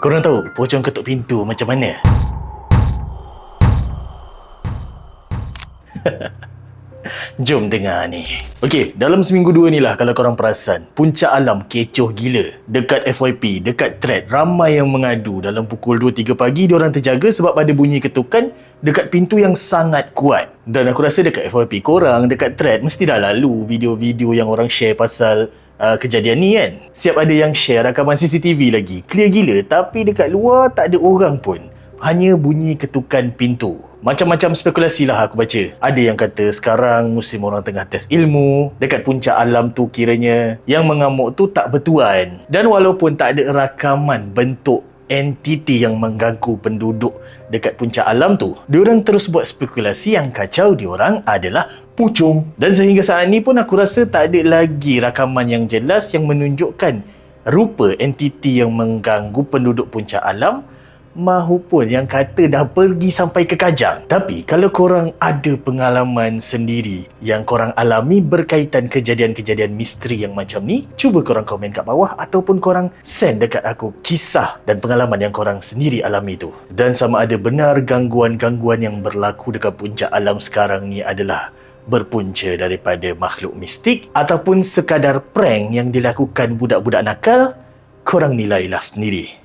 Korang tahu pocong ketuk pintu macam mana? Jom dengar ni. Okey, dalam seminggu dua ni lah kalau korang perasan, Puncak Alam kecoh gila. Dekat FYP, dekat thread, ramai yang mengadu dalam pukul 2-3 pagi diorang terjaga sebab ada bunyi ketukan dekat pintu yang sangat kuat. Dan aku rasa dekat FYP korang, dekat thread, mesti dah lalu video-video yang orang share pasal kejadian ni kan. Siap ada yang share rakaman CCTV lagi. Clear gila, tapi dekat luar tak ada orang pun. Hanya bunyi ketukan pintu. Macam-macam spekulasi lah aku baca. Ada yang kata sekarang musim orang tengah test ilmu. Dekat puncak alam tu kiranya yang mengamuk tu tak bertuan. Dan walaupun tak ada rakaman bentuk entiti yang mengganggu penduduk dekat puncak alam tu, diorang terus buat spekulasi yang kacau diorang adalah pocong. Dan sehingga saat ni pun aku rasa tak ada lagi rakaman yang jelas yang menunjukkan rupa entiti yang mengganggu penduduk puncak alam mahupun yang kata dah pergi sampai ke Kajang. Tapi kalau korang ada pengalaman sendiri yang korang alami berkaitan kejadian-kejadian misteri yang macam ni, cuba korang komen kat bawah ataupun korang send dekat aku kisah dan pengalaman yang korang sendiri alami tu. Dan sama ada benar gangguan-gangguan yang berlaku dekat puncak alam sekarang ni adalah berpunca daripada makhluk mistik ataupun sekadar prank yang dilakukan budak-budak nakal, korang nilailah sendiri.